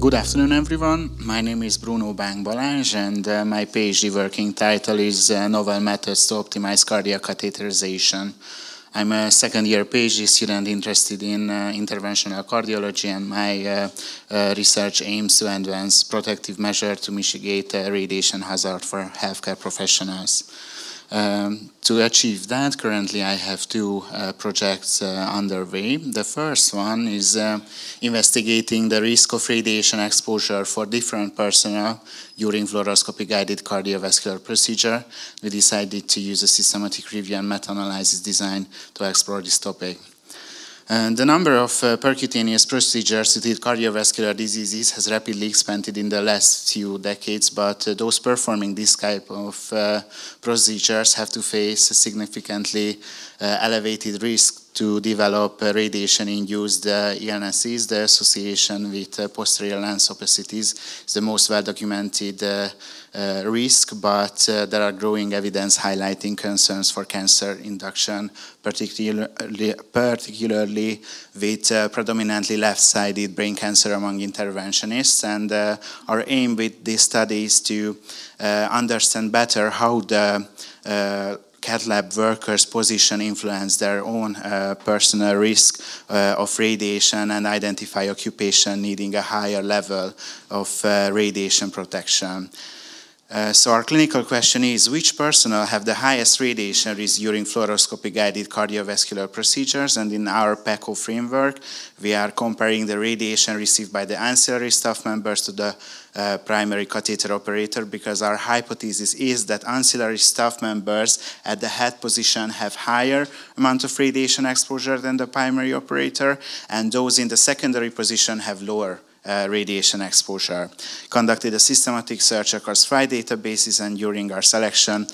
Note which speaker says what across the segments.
Speaker 1: Good afternoon, everyone. My name is Brúnó Bánk Balázs, and my PhD working title is Novel Methods to Optimize Cardiac Catheterization. I'm a second-year PhD student interested in interventional cardiology, and my research aims to advance protective measures to mitigate radiation hazard for healthcare professionals. To achieve that, currently I have two projects underway. The first one is investigating the risk of radiation exposure for different personnel during fluoroscopy-guided cardiovascular procedure. We decided to use a systematic review and meta-analysis design to explore this topic. The number of percutaneous procedures to treat cardiovascular diseases has rapidly expanded in the last few decades, but those performing this type of procedures have to face a significantly elevated risk to develop radiation-induced illnesses. The association with posterior lens opacities is the most well-documented risk, but there are growing evidence highlighting concerns for cancer induction, particularly with predominantly left-sided brain cancer among interventionists. And our aim with this study is to understand better how the cath lab workers' position influence their own personal risk of radiation and identify occupation needing a higher level of radiation protection. So our clinical question is, which personnel have the highest radiation risk during fluoroscopy-guided cardiovascular procedures? And in our PECO framework, we are comparing the radiation received by the ancillary staff members to the primary catheter operator, because our hypothesis is that ancillary staff members at the head position have higher amount of radiation exposure than the primary operator, and those in the secondary position have lower radiation exposure. Conducted a systematic search across 5 databases, and during our selection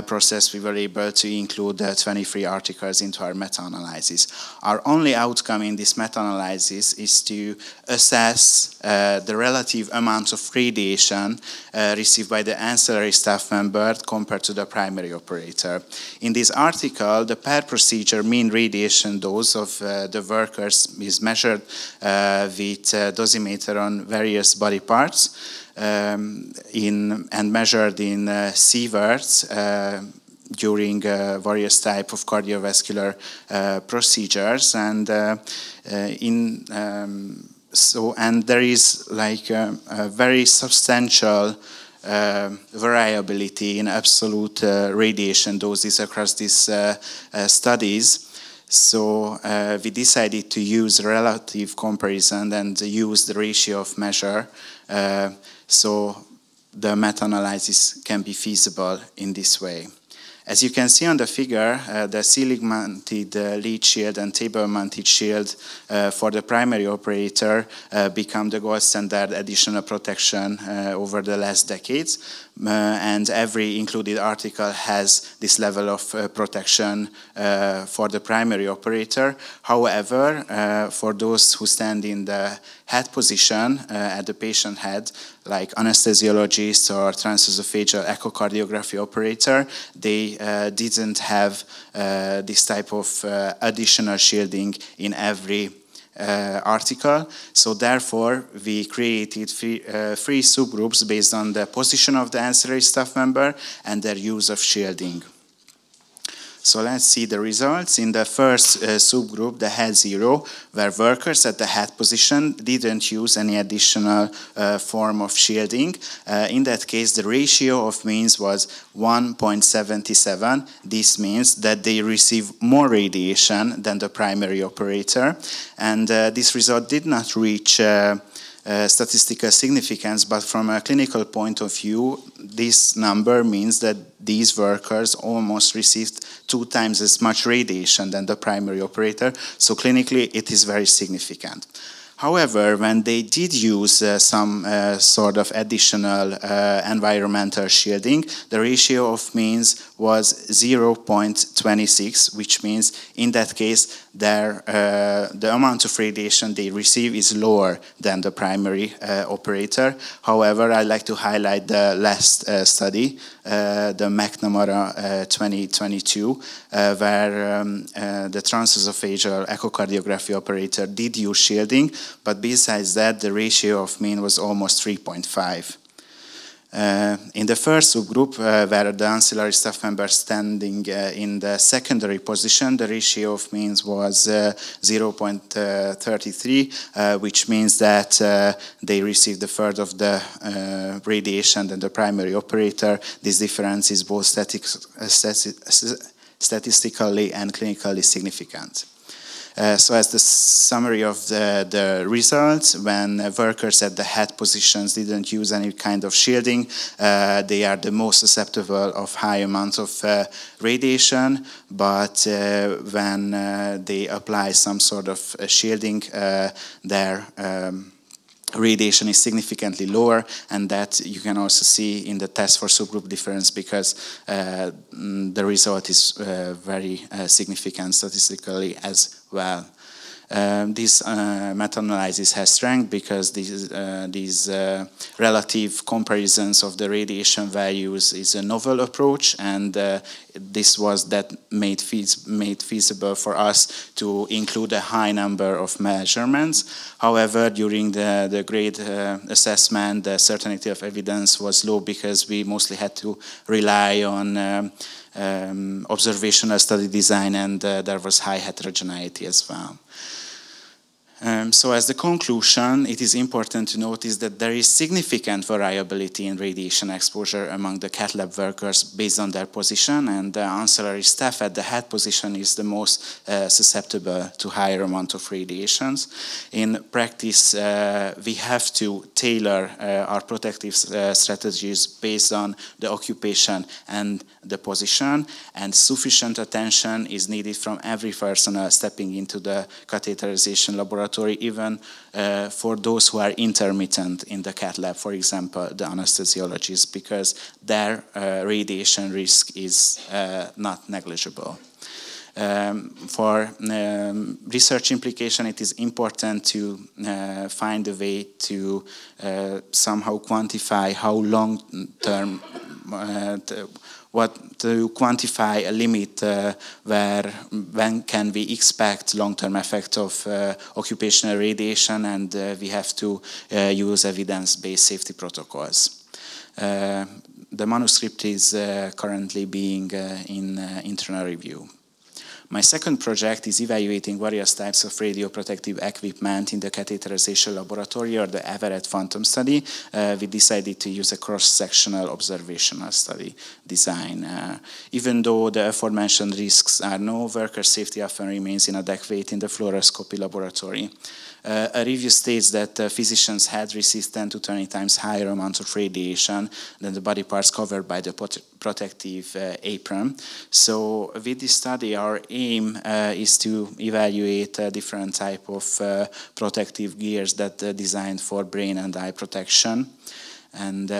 Speaker 1: process we were able to include 23 articles into our meta-analysis. Our only outcome in this meta-analysis is to assess the relative amount of radiation received by the ancillary staff member compared to the primary operator. In this article, the per procedure mean radiation dose of the workers is measured with dosimeter on various body parts and measured in sieverts during various types of cardiovascular procedures, and there is like a very substantial variability in absolute radiation doses across these studies. So we decided to use relative comparison and use the ratio of measure so the meta-analysis can be feasible in this way. As you can see on the figure, the ceiling-mounted lead shield and table-mounted shield for the primary operator become the gold standard additional protection over the last decades. And every included article has this level of protection for the primary operator. However, for those who stand in the head position at the patient head, like anesthesiologist or transesophageal echocardiography operator, they didn't have this type of additional shielding in every article. So therefore, we created three subgroups based on the position of the ancillary staff member and their use of shielding. So let's see the results. In the first subgroup, the head zero, where workers at the head position didn't use any additional form of shielding. In that case, the ratio of means was 1.77. This means that they receive more radiation than the primary operator. And this result did not reach statistical significance, but from a clinical point of view, this number means that these workers almost received 2 times as much radiation than the primary operator, so clinically it is very significant. However, when they did use some sort of additional environmental shielding, the ratio of means was 0.26, which means in that case the amount of radiation they receive is lower than the primary operator. However, I'd like to highlight the last study, the McNamara 2022, where the transesophageal echocardiography operator did use shielding, but besides that, the ratio of mean was almost 3.5. In the first subgroup, where the ancillary staff members standing in the secondary position, the ratio of means was 0.33, which means that they received a third of the radiation than the primary operator. This difference is both statistically and clinically significant. So as the summary of the results, when workers at the head positions didn't use any kind of shielding, they are the most susceptible of high amounts of radiation, but when they apply some sort of shielding, their radiation is significantly lower, and that you can also see in the test for subgroup difference, because the result is very significant statistically as well. This meta-analysis has strength because these relative comparisons of the radiation values is a novel approach, and this was that made feasible for us to include a high number of measurements. However, during the grade assessment, the certainty of evidence was low because we mostly had to rely on observational study design, and there was high heterogeneity as well. So as the conclusion, it is important to notice that there is significant variability in radiation exposure among the cath lab workers based on their position, and the ancillary staff at the head position is the most susceptible to higher amount of radiations. In practice, we have to tailor our protective strategies based on the occupation and the position, and sufficient attention is needed from every personnel stepping into the catheterization laboratory, even for those who are intermittent in the cath lab, for example, the anesthesiologists, because their radiation risk is not negligible. For research implication, it is important to find a way to somehow quantify how long-term to quantify a limit when can we expect long-term effect of occupational radiation, and we have to use evidence-based safety protocols. The manuscript is currently being in internal review. My second project is evaluating various types of radioprotective equipment in the catheterization laboratory, or the Everett Phantom study. We decided to use a cross-sectional observational study design. Even though the aforementioned risks are known, worker safety often remains inadequate in the fluoroscopy laboratory. A review states that physicians had received 10 to 20 times higher amounts of radiation than the body parts covered by the protective apron. So with this study, our aim is to evaluate different type of protective gears that are designed for brain and eye protection. And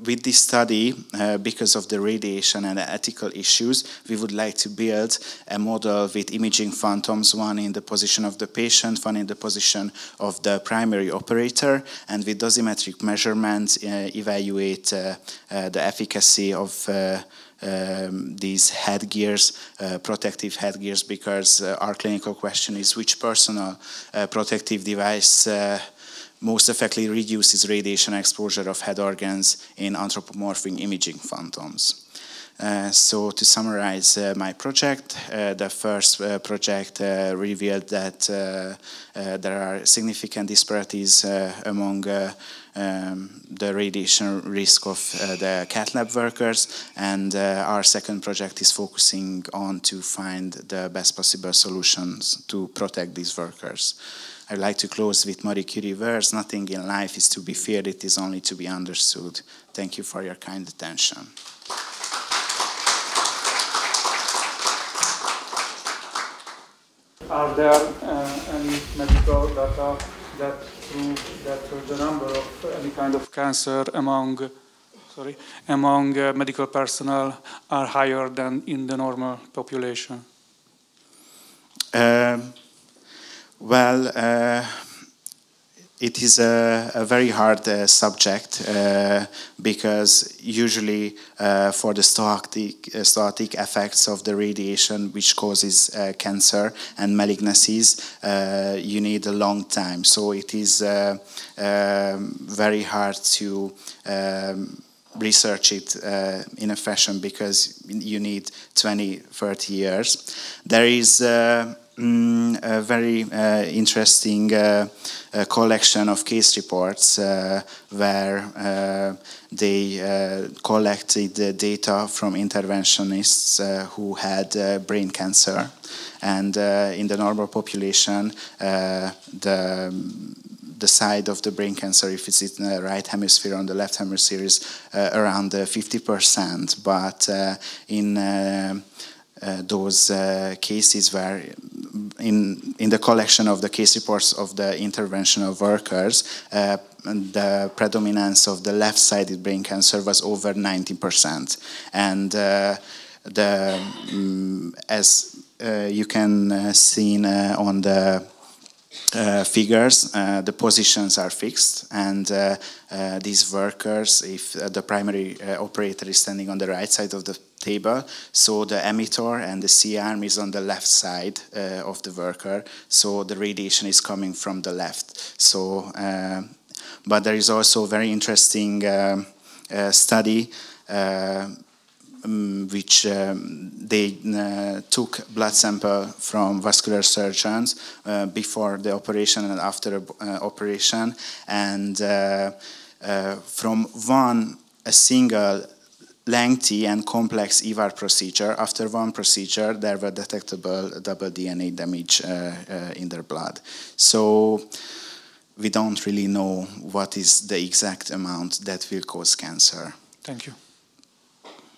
Speaker 1: with this study, because of the radiation and the ethical issues, we would like to build a model with imaging phantoms, one in the position of the patient, one in the position of the primary operator, and with dosimetric measurements evaluate the efficacy of these headgears, protective headgears, because our clinical question is which personal protective device most effectively reduces radiation exposure of head organs in anthropomorphic imaging phantoms. So to summarize my project, the first project revealed that there are significant disparities among the radiation risk of the cath lab workers, and our second project is focusing on to find the best possible solutions to protect these workers. I'd like to close with Marie Curie words: nothing in life is to be feared, it is only to be understood. Thank you for your kind attention.
Speaker 2: Are there any medical data that prove that the number of any kind of cancer among medical personnel are higher than in the normal population?
Speaker 1: Well, it is a very hard subject because usually for the stochastic effects of the radiation which causes cancer and malignancies, you need a long time. So it is very hard to research it in a fashion because you need 20, 30 years. There is a very interesting collection of case reports where they collected data from interventionists who had brain cancer, and in the normal population the side of the brain cancer, if it's in the right hemisphere, on the left hemisphere, is around 50%. But in those cases where in the collection of the case reports of the interventional workers, the predominance of the left-sided brain cancer was over 90%. And as you can see on the figures, the positions are fixed, and these workers, if the primary operator is standing on the right side of the table, so the emitter and the C-arm is on the left side of the worker, so the radiation is coming from the left. So, but there is also a very interesting study which they took blood sample from vascular surgeons before the operation and after operation, and from a single lengthy and complex EVAR procedure, after one procedure there were detectable double DNA damage in their blood. So we don't really know what is the exact amount that will cause cancer.
Speaker 2: Thank you.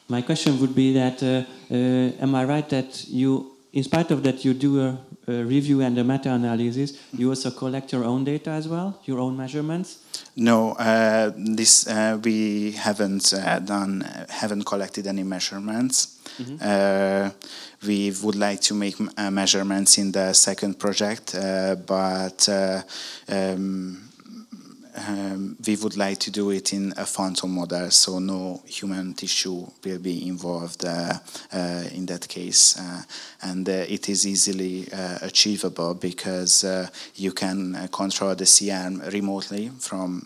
Speaker 3: My question would be that, am I right that you, in spite of that, you do a review and a meta-analysis, you also collect your own data as well, your own measurements?
Speaker 1: No, we haven't haven't collected any measurements. Mm-hmm. We would like to make measurements in the second project, but we would like to do it in a phantom model, so no human tissue will be involved in that case. And it is easily achievable because you can control the C-arm remotely from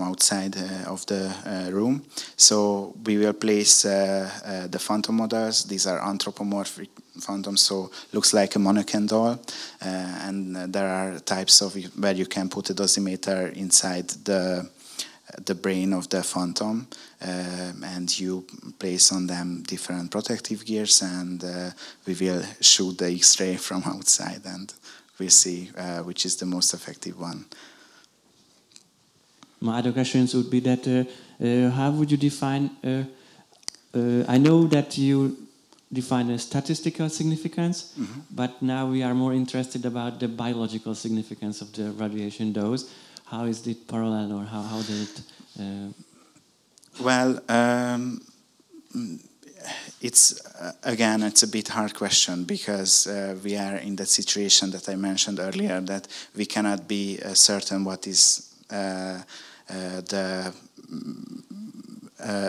Speaker 1: outside of the room. So we will place the phantom models. These are anthropomorphic phantoms, so looks like a mannequin doll. And there are types of where you can put a dosimeter inside the brain of the phantom, and you place on them different protective gears, and we will shoot the X-ray from outside, and we'll see which is the most effective one.
Speaker 3: My other questions would be that how would you define, I know that you define a statistical significance, mm-hmm. but now we are more interested about the biological significance of the radiation dose. How is it parallel, or how did it...
Speaker 1: Well, it's again, it's a bit hard question because we are in that situation that I mentioned earlier, that we cannot be certain what is the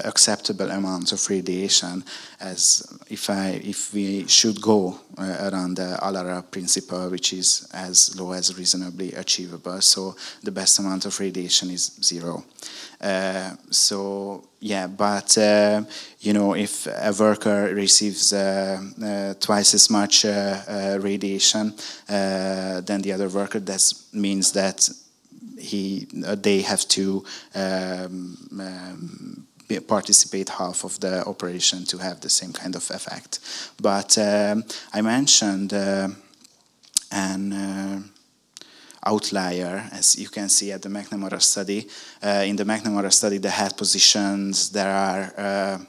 Speaker 1: acceptable amount of radiation, as if we should go around the Alara principle, which is as low as reasonably achievable. So the best amount of radiation is 0. So yeah, but you know, if a worker receives twice as much radiation than the other worker, that means that they have to participate half of the operation to have the same kind of effect. But I mentioned an outlier, as you can see at the McNamara study. In the McNamara study, the head positions, there are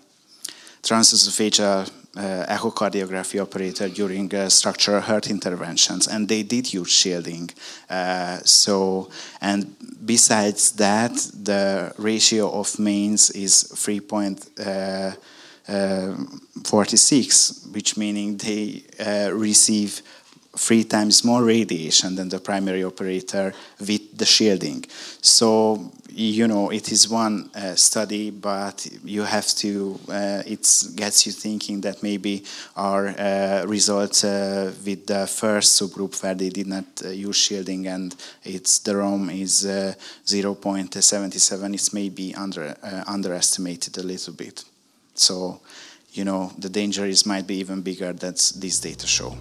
Speaker 1: transesophageal echocardiography operator during structural heart interventions, and they did use shielding. And besides that, the ratio of means is 3.3 46, which meaning they receive 3 times more radiation than the primary operator with the shielding. So, you know, it is one study, but you have to, it gets you thinking that maybe our results with the first subgroup where they did not use shielding and the ROM is 0.77, it's maybe underestimated a little bit. So, you know, the danger might be even bigger than these data show.